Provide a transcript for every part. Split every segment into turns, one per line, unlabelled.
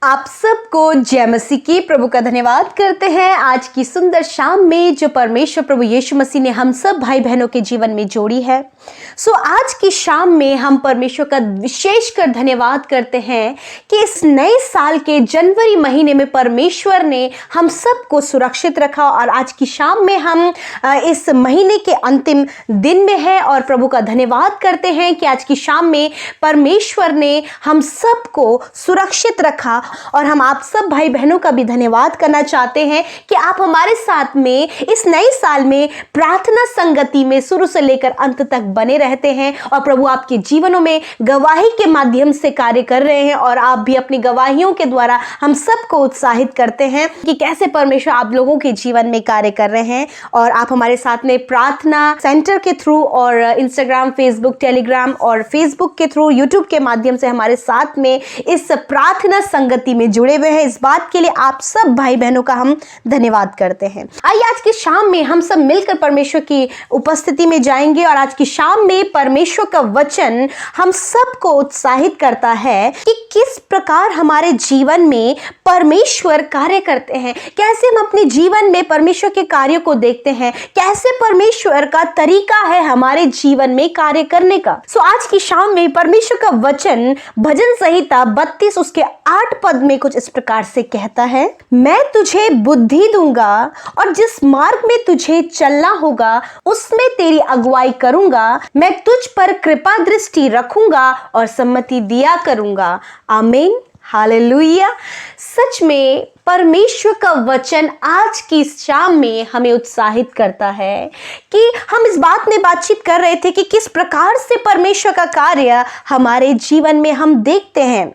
आप सबको जय मसीह की प्रभु का धन्यवाद करते हैं। आज की सुंदर शाम में जो परमेश्वर प्रभु यीशु मसीह ने हम सब भाई बहनों के जीवन में जोड़ी है, आज की शाम में हम परमेश्वर का विशेषकर धन्यवाद करते हैं कि इस नए साल के जनवरी महीने में परमेश्वर ने हम सबको सुरक्षित रखा। और आज की शाम में हम इस महीने के अंतिम दिन में हैं और प्रभु का धन्यवाद करते हैं कि आज की शाम में परमेश्वर ने हम सबको सुरक्षित रखा। और हम आप सब भाई बहनों का भी धन्यवाद करना चाहते हैं कि आप हमारे साथ में इस नए साल में प्रार्थना संगति में शुरू से लेकर अंत तक बने रहते हैं और प्रभु आपके जीवनों में गवाही के माध्यम से कार्य कर रहे हैं। और आप भी अपनी गवाहियों के द्वारा हम सबको उत्साहित करते हैं कि कैसे परमेश्वर आप लोगों के जीवन में कार्य कर रहे हैं। और आप हमारे साथ में प्रार्थना सेंटर के थ्रू और इंस्टाग्राम, फेसबुक, टेलीग्राम और फेसबुक के थ्रू, यूट्यूब के माध्यम से हमारे साथ में इस प्रार्थना संगति में जुड़े हुए हैं। इस बात के लिए आप सब भाई बहनों का हम धन्यवाद करते हैं। आइए आज की शाम में हम सब मिलकर परमेश्वर की उपस्थिति में जाएंगे और आज की शाम में परमेश्वर का वचन हम सबको उत्साहित करता है कि किस प्रकार हमारे जीवन में परमेश्वर कार्य करते हैं, कैसे हम अपने जीवन में परमेश्वर के कार्यों को देखते हैं, कैसे परमेश्वर का तरीका है हमारे जीवन में कार्य करने का। आज की शाम में परमेश्वर का वचन भजन संहिता 32 उसके 8 पद में कुछ इस प्रकार से कहता है, मैं तुझे बुद्धि दूंगा और जिस मार्ग में तुझे चलना होगा उसमें तेरी अगुवाई करूंगा। मैं तुझ पर कृपा दृष्टि रखूंगा और सम्मति दिया करूंगा। आमीन, हालेलुया। सच में परमेश्वर का वचन आज की शाम में हमें उत्साहित करता है कि हम इस बात में बातचीत कर रहे थे कि किस प्रकार से परमेश्वर का कार्य हमारे जीवन में हम देखते हैं।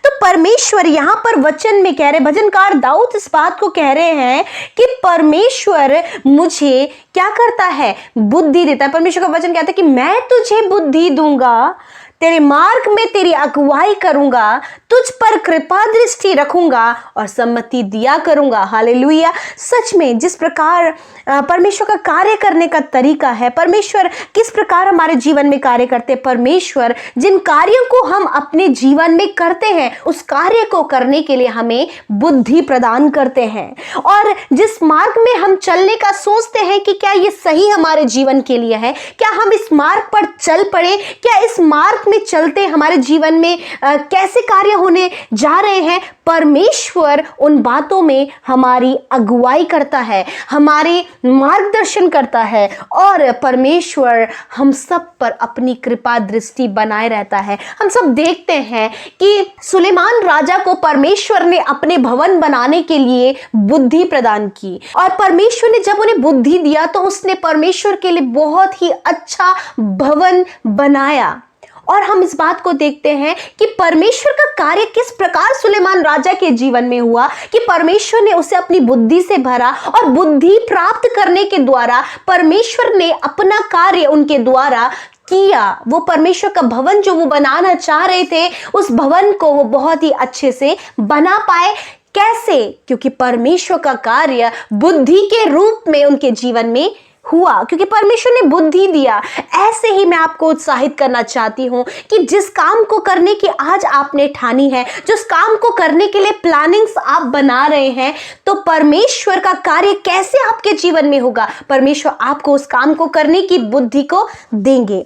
तो परमेश्वर यहाँ पर वचन में कह रहे, भजनकार दाऊद इस बात को कह रहे हैं कि परमेश्वर मुझे क्या करता है, बुद्धि देता है। परमेश्वर का वचन कहता है कि मैं तुझे बुद्धि दूंगा, तेरे मार्ग में तेरी अगुवाई करूंगा, तुझ पर कृपा दृष्टि रखूंगा और सम्मति दिया करूंगा। हालेलुया। सच में जिस प्रकार परमेश्वर का कार्य करने का तरीका है, परमेश्वर किस प्रकार हमारे जीवन में कार्य करते हैं, परमेश्वर जिन कार्यों को हम अपने जीवन में करते हैं उस कार्य को करने के लिए हमें बुद्धि प्रदान करते हैं। और जिस मार्ग में हम चलने का सोचते हैं कि क्या ये सही हमारे जीवन के लिए है, क्या हम इस मार्ग पर चल पड़े, क्या इस मार्ग में चलते हमारे जीवन में कैसे कार्य होने जा रहे हैं, परमेश्वर उन बातों में हमारी अगुवाई करता है, हमारे मार्गदर्शन करता है और परमेश्वर हम सब पर अपनी कृपा दृष्टि बनाए रहता है। हम सब देखते हैं कि सुलेमान राजा को परमेश्वर ने अपने भवन बनाने के लिए बुद्धि प्रदान की और परमेश्वर ने जब उन्हें बुद्धि दिया तो उसने परमेश्वर के लिए बहुत ही अच्छा भवन बनाया। और हम इस बात को देखते हैं कि परमेश्वर का कार्य किस प्रकार सुलेमान राजा के जीवन में हुआ कि परमेश्वर ने उसे अपनी बुद्धि से भरा और बुद्धि प्राप्त करने के द्वारा परमेश्वर ने अपना कार्य उनके द्वारा किया। वो परमेश्वर का भवन जो वो बनाना चाह रहे थे, उस भवन को वो बहुत ही अच्छे से बना पाए। कैसे? क्योंकि परमेश्वर का कार्य बुद्धि के रूप में उनके जीवन में हुआ, क्योंकि परमेश्वर ने बुद्धि दिया। ऐसे ही मैं आपको उत्साहित करना चाहती हूं कि जिस काम को करने की आज आपने ठानी है, जिस काम को करने के लिए प्लानिंग्स आप बना रहे हैं, तो परमेश्वर का कार्य कैसे आपके जीवन में होगा, परमेश्वर आपको उस काम को करने की बुद्धि को देंगे।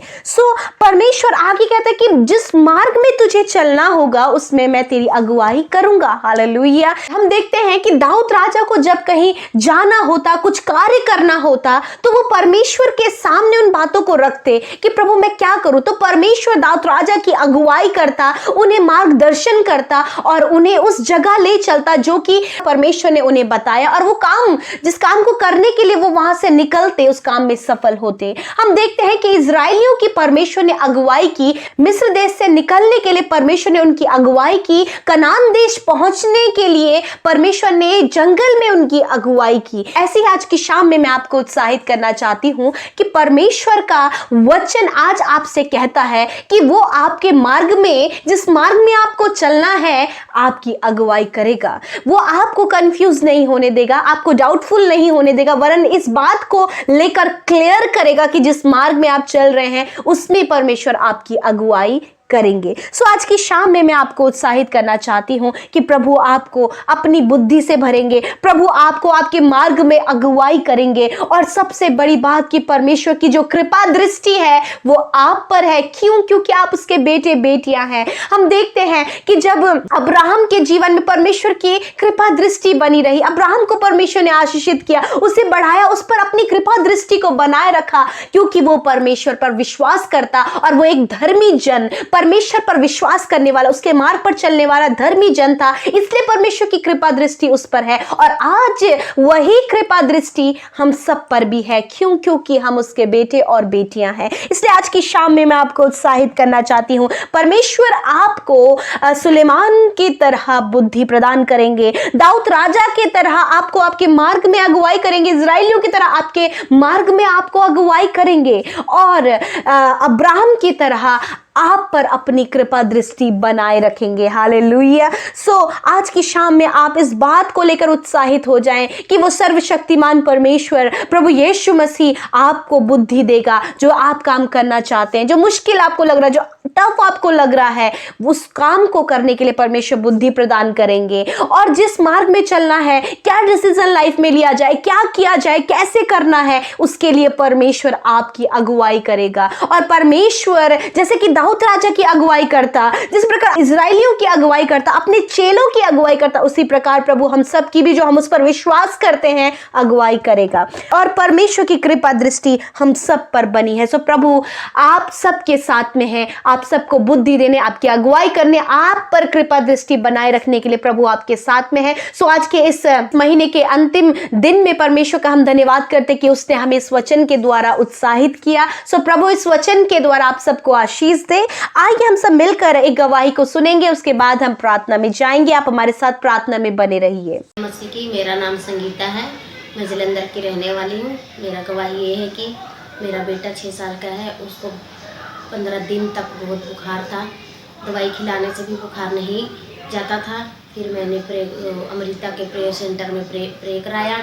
परमेश्वर आगे कहता है कि जिस मार्ग में तुझे चलना होगा उसमें मैं तेरी अगुवाई करूंगा। हालेलुया। हम देखते हैं कि दाऊद राजा को जब कहीं जाना होता, कुछ कार्य करना होता, तो वो परमेश्वर के सामने उन बातों को रखते कि प्रभु मैं क्या करूं। तो परमेश्वर दाऊद राजा की अगुवाई करता, उन्हें मार्गदर्शन करता और उन्हें उस जगह ले चलता जो कि परमेश्वर ने उन्हें बताया। और वो काम, जिस काम को करने के लिए वो वहां से निकलते, उस काम में सफल होते। हम देखते हैं कि इजराइलियों की परमेश्वर ने अगुवाई की, मिस्र देश से निकलने के लिए परमेश्वर ने उनकी अगुवाई की, कनान देश पहुंचने के लिए परमेश्वर ने जंगल में उनकी अगुवाई की। ऐसी आज की शाम में मैं आपको उत्साहित करना चाहती हूं कि परमेश्वर का वचन आज आपसे कहता है कि वो आपके मार्ग में, जिस मार्ग में आपको चलना है, आपकी अगुवाई करेगा। वो आपको कंफ्यूज नहीं होने देगा, आपको डाउटफुल नहीं होने देगा, वरन इस बात को लेकर क्लियर करेगा कि जिस मार्ग में आप चल रहे हैं उसमें परमेश्वर आपकी अगुवाई करेंगे। सो आज की शाम में मैं आपको उत्साहित करना चाहती हूं कि प्रभु आपको अपनी बुद्धि से भरेंगे, प्रभु आपको आपके मार्ग में अगुवाई करेंगे, और सबसे बड़ी बात कि परमेश्वर की जो कृपा दृष्टि है वो आप पर है। क्यों? क्योंकि आप उसके बेटे बेटियां हैं। हम देखते हैं कि जब अब्राहम के जीवन में परमेश्वर की कृपा दृष्टि बनी रही, अब्राहम को परमेश्वर ने आशीषित किया, उसे बढ़ाया, उस पर अपनी कृपा दृष्टि को बनाए रखा, क्योंकि वो परमेश्वर पर विश्वास करता और वो एक धर्मी जन, परमेश्वर पर विश्वास करने वाला, उसके मार्ग पर चलने वाला धर्मी जन था। इसलिए परमेश्वर की कृपा दृष्टि उस पर है, और आज वही कृपा दृष्टि हम सब पर भी है। क्यों? क्योंकि हम उसके बेटे और बेटियां हैं। इसलिए आज की शाम में मैं आपको उत्साहित करना चाहती हूं, परमेश्वर आपको सुलेमान की तरह बुद्धि प्रदान करेंगे, दाऊद राजा की तरह आपको आपके मार्ग में अगुवाई करेंगे, इजराइलियों की तरह आपके मार्ग में आपको अगुवाई करेंगे, और अब्राहम की तरह आप पर अपनी कृपा दृष्टि बनाए रखेंगे। हालेलुया। सो आज की शाम में आप इस बात को लेकर उत्साहित हो जाएं कि वो सर्वशक्तिमान परमेश्वर प्रभु यीशु मसीह आपको बुद्धि देगा। जो आप काम करना चाहते हैं, जो मुश्किल आपको लग रहा है, जो टफ आपको लग रहा है, उस काम को करने के लिए परमेश्वर बुद्धि प्रदान करेंगे। और जिस मार्ग में चलना है, क्या डिसीजन लाइफ में लिया जाए, क्या किया जाए, कैसे करना है, उसके लिए परमेश्वर आपकी अगुवाई करेगा। और परमेश्वर जैसे कि दाऊद राजा की अगुवाई करता, जिस प्रकार इजराइलियों की अगुवाई करता, अपने चेलों की अगुवाई करता, उसी प्रकार प्रभु हम सब की भी, जो हम उस पर विश्वास करते हैं, अगुवाई करेगा। और परमेश्वर की कृपा दृष्टि हम सब पर बनी है। सो प्रभु आप सबके साथ में है, आप सबको बुद्धि देने, आपकी अगुवाई करने, आप पर कृपा दृष्टि बनाए रखने के लिए प्रभु आपके साथ में है। सो आज के इस महीने के अंतिम दिन में परमेश्वर का हम धन्यवाद करते कि उसने हमें इस वचन के द्वारा उत्साहित किया। सो प्रभु इस वचन के द्वारा आप सबको आशीष दे। आइए हम सब मिलकर एक गवाही को सुनेंगे, उसके बाद हम प्रार्थना में जाएंगे। आप हमारे साथ प्रार्थना में बने रहिए।
मसीह की, मेरा नाम संगीता है, मैं जलंधर की रहने वाली हूँ। मेरा गवाही ये है कि मेरा बेटा 6 साल का है, उसको 15 दिन तक बहुत बुखार था, दवाई खिलाने से भी बुखार नहीं जाता था। फिर मैंने अमृता के प्रेयर सेंटर में प्रे कराया,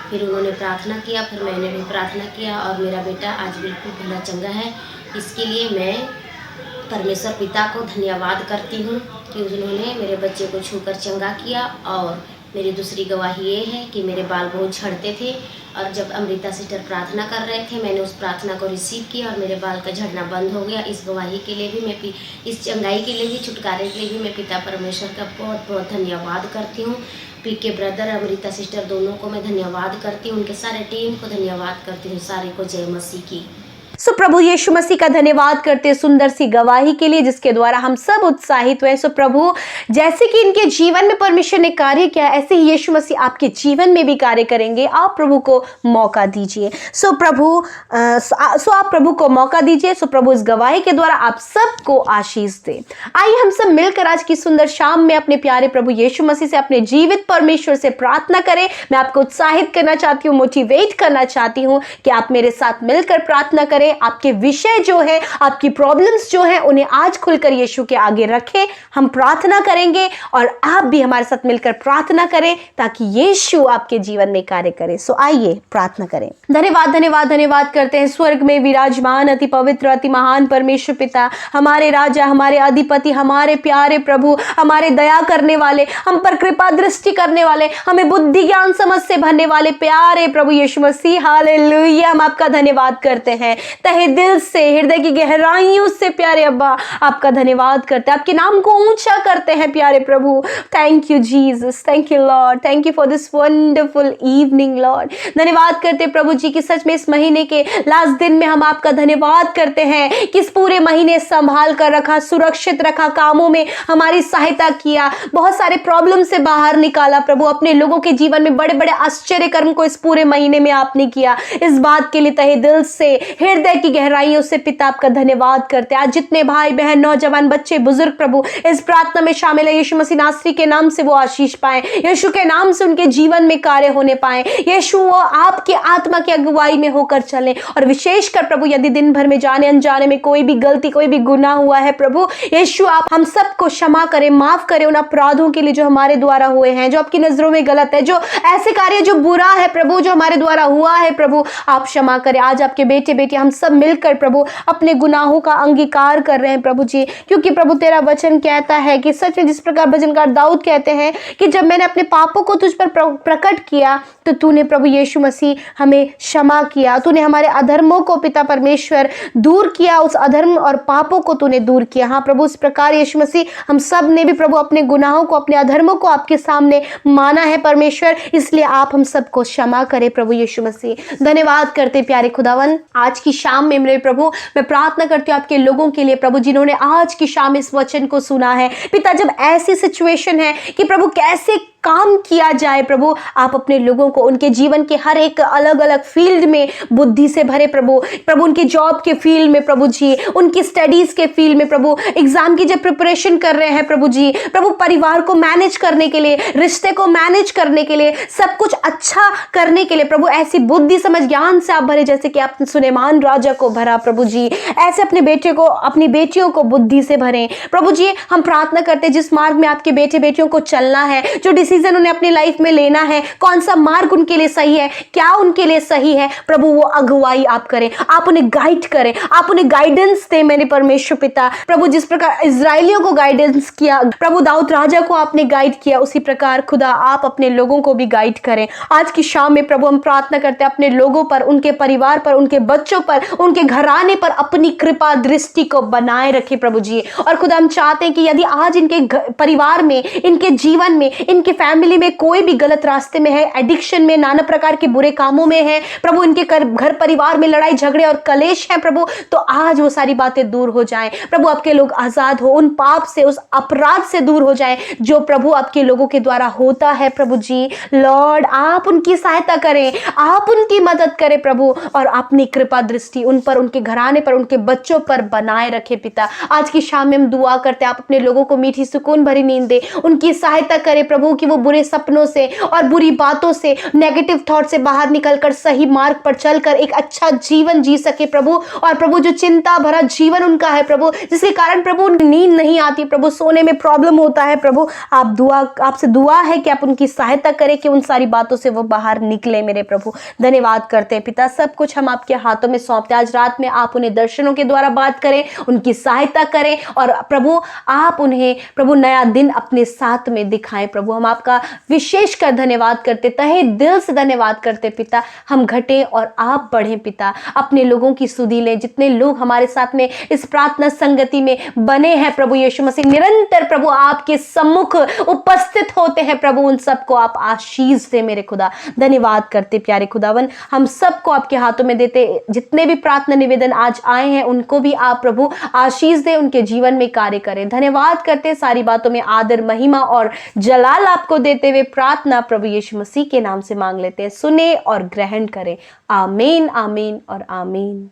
फिर उन्होंने प्रार्थना किया, फिर मैंने भी प्रार्थना किया, और मेरा बेटा आज बिल्कुल भला चंगा है। इसके लिए मैं परमेश्वर पिता को धन्यवाद करती हूँ कि उन्होंने मेरे बच्चे को छूकर चंगा किया। और मेरी दूसरी गवाही ये है कि मेरे बाल बहुत झड़ते थे, और जब अमृता सिस्टर प्रार्थना कर रहे थे, मैंने उस प्रार्थना को रिसीव किया और मेरे बाल का झड़ना बंद हो गया। इस गवाही के लिए भी मैं, इस चंगाई के लिए भी, छुटकारे के लिए भी मैं पिता परमेश्वर का बहुत बहुत धन्यवाद करती हूँ। पीके ब्रदर, अमृता सिस्टर, दोनों को मैं धन्यवाद करती हूँ, उनके सारे टीम को धन्यवाद करती हूँ। सारे को जय मसीह की।
सो प्रभु यीशु मसीह का धन्यवाद करते सुंदर सी गवाही के लिए, जिसके द्वारा हम सब उत्साहित हुए। सो प्रभु जैसे कि इनके जीवन में परमेश्वर ने कार्य किया, ऐसे ही यीशु मसीह आपके जीवन में भी कार्य करेंगे। आप प्रभु को मौका दीजिए। सो आप प्रभु को मौका दीजिए। सो प्रभु इस गवाही के द्वारा आप सबको आशीष दे। आइए हम सब मिलकर आज की सुंदर शाम में अपने प्यारे प्रभु यीशु मसीह से, अपने जीवित परमेश्वर से प्रार्थना करें। मैं आपको उत्साहित करना चाहती हूँ, मोटिवेट करना चाहती हूँ कि आप मेरे साथ मिलकर प्रार्थना करें। आपके विषय जो है, आपकी प्रॉब्लम्स जो है, उन्हें आज खुलकर यीशु के आगे रखें। हम प्रार्थना करेंगे और आप भी हमारे साथ मिलकर प्रार्थना करें, ताकि यीशु आपके जीवन में कार्य करे। सो आइए प्रार्थना करें। धन्यवाद धन्यवाद धन्यवाद करते हैं स्वर्ग में विराजमान अति पवित्र अति महान परमेश्वर पिता, हमारे राजा, हमारे अधिपति, हमारे प्यारे प्रभु, हमारे दया करने वाले, हम पर कृपा दृष्टि करने वाले, हमें बुद्धि ज्ञान समझ से भरने वाले प्यारे प्रभु यीशु मसीह, हालेलुया। हम आपका धन्यवाद करते हैं तहे दिल से, हृदय की गहराइयों से प्यारे अब्बा, आपका धन्यवाद करते हैं, आपके नाम को ऊंचा करते हैं प्यारे प्रभु। Thank you Jesus, thank you lord, thank you for this wonderful evening lord. धन्यवाद करते प्रभु जी कि सच में इस महीने के लास्ट दिन में हम आपका धन्यवाद करते हैं कि इस पूरे महीने संभाल कर रखा, सुरक्षित रखा, कामों में हमारी सहायता किया, बहुत सारे प्रॉब्लम से बाहर निकाला प्रभु। अपने लोगों के जीवन में बड़े बड़े आश्चर्य कर्म को इस पूरे महीने में आपने किया। इस बात के लिए तहे दिल से, हृदय की गहराइयों से पिता आपका धन्यवाद करते हैं। आज जितने भाई बहन, नौजवान, बच्चे, बुजुर्ग प्रभु इस प्रार्थना में शामिल है, यीशु मसीह नासरी के नाम से वो आशीष पाए, यीशु के नाम से उनके जीवन में कार्य होने पाए। यीशु वो आपके आत्मा की अगुवाई में होकर चले। और विशेषकर प्रभु यदि दिन भर में जाने अनजाने में कोई भी गलती, कोई भी गुनाह हुआ है प्रभु यीशु, आप हम सबको क्षमा करें, माफ करें उन अपराधों के लिए जो हमारे द्वारा हुए हैं, जो आपकी नजरों में गलत है, जो ऐसे कार्य जो बुरा है प्रभु, जो हमारे द्वारा हुआ है प्रभु, आप क्षमा करें। आज आपके बेटे बेटी हम सब मिलकर प्रभु अपने गुनाहों का अंगीकार कर रहे हैं प्रभु जी, क्योंकि प्रभु तेरा वचन कहता है कि सच में जिस प्रकार भजनकार दाऊद कहते हैं कि जब मैंने अपने पापों को तुझ पर प्रकट किया तो तूने प्रभु यीशु मसीह हमें क्षमा किया, तूने हमारे अधर्मों को पिता परमेश्वर दूर किया, उस अधर्म और पापों को तूने दूर किया। हाँ प्रभु, इस प्रकार यीशु मसीह हम सब ने भी प्रभु अपने गुनाहों को, अपने अधर्मों को आपके सामने माना है परमेश्वर, इसलिए आप हम सबको क्षमा करें प्रभु यीशु मसीह। धन्यवाद करते प्यारे खुदावन, आज की शाम में मेरे प्रभु मैं प्रार्थना करती हूँ आपके लोगों के लिए प्रभु जिन्होंने आज की शाम इस वचन को सुना है पिता। जब ऐसी सिचुएशन है कि प्रभु कैसे काम किया जाए प्रभु, आप अपने लोगों को उनके जीवन के हर एक अलग अलग फील्ड में बुद्धि से भरे प्रभु उनके जॉब के फील्ड में प्रभु जी, उनकी स्टडीज के फील्ड में प्रभु, एग्जाम की जब प्रिपरेशन कर रहे हैं प्रभु जी, प्रभु परिवार को मैनेज करने के लिए, रिश्ते को मैनेज करने के लिए, सब कुछ अच्छा करने के लिए प्रभु ऐसी बुद्धि समझ ज्ञान से आप भरे जैसे कि आपने सुलेमान राजा को भरा प्रभु जी, ऐसे अपने बेटे को, अपनी बेटियों को बुद्धि से भरे प्रभु जी। हम प्रार्थना करते जिस मार्ग में आपके बेटे बेटियों को चलना है, जो डिसीजन उन्हें अपनी लाइफ में लेना है, कौन सा मार्ग उनके लिए सही है, क्या उनके लिए सही है प्रभु, वो अगुवाई आप करें, आप उन्हें गाइड करें, आप उन्हें गाइडेंस दें मेरे परमेश्वर पिता प्रभु। जिस प्रकार इजराइलियों को गाइडेंस किया प्रभु, दाऊद राजा को आपने गाइड किया, उसी प्रकार खुदा आप अपने लोगों को भी गाइड करें। आज की शाम में प्रभु हम प्रार्थना करते हैं अपने लोगों पर, उनके परिवार पर, उनके बच्चों पर, उनके घराने पर अपनी कृपा दृष्टि को बनाए रखे प्रभु जी। और खुदा हम चाहते हैं कि यदि आज इनके परिवार में, इनके जीवन में, इनके फैमिली में कोई भी गलत रास्ते में है, एडिक्शन में, नाना प्रकार के बुरे कामों में है प्रभु, इनके घर परिवार में लड़ाई झगड़े और कलेश है प्रभु, तो आज वो सारी बातें दूर हो जाएं प्रभु, आपके लोग आजाद हो, उन पाप से, उस अपराध से दूर हो जाएं जो प्रभु आपके लोगों के द्वारा होता है प्रभु जी। लॉर्ड आप उनकी सहायता करें, आप उनकी मदद करें प्रभु, और अपनी कृपा दृष्टि उन पर, उनके घराने पर, उनके बच्चों पर बनाए रखे पिता। आज की शाम में हम दुआ करते हैं आप अपने लोगों को मीठी सुकून भरी नींद दे, उनकी सहायता करें प्रभु कि वो बुरे सपनों से और बुरी बातों से, नेगेटिव थॉट से बाहर निकलकर सही मार्ग पर चलकर एक अच्छा जीवन जी सके प्रभु। और प्रभु जो चिंता भरा जीवन उनका है प्रभु, जिसके कारण प्रभु नींद नहीं आती प्रभु, सोने में प्रॉब्लम होता है प्रभु, आपसे दुआ है कि आप उनकी सहायता करें कि उन सारी बातों से वो बाहर निकले मेरे प्रभु। धन्यवाद करते हैं पिता, सब कुछ हम आपके हाथों में सौंपते हैं। आज रात में आप उन्हें दर्शनों के द्वारा बात करें, उनकी सहायता करें, और प्रभु आप उन्हें प्रभु नया दिन अपने साथ में दिखाएं प्रभु। हम आपका विशेष कर धन्यवाद करते, तहे दिल से धन्यवाद करते पिता। हम घटे और आप बढ़ें पिता, अपने लोगों की सुधि लें। जितने लोग हमारे साथ में इस प्रार्थना संगति में बने हैं प्रभु यीशु मसीह, निरंतर प्रभु आपके सम्मुख उपस्थित होते हैं प्रभु, उन सबको आप आशीष दे मेरे खुदा। धन्यवाद करते प्यारे खुदावन, हम सबको आपके हाथों में देते। जितने भी प्रार्थना निवेदन आज आए हैं उनको भी आप प्रभु आशीष दे, उनके जीवन में कार्य करें। धन्यवाद करते, सारी बातों में आदर महिमा और जलाल आपको देते हुए प्रार्थना प्रभु यीशु मसीह के नाम से मांग लेते हैं। सुने और ग्रहण करें। आमीन, आमीन और आमीन।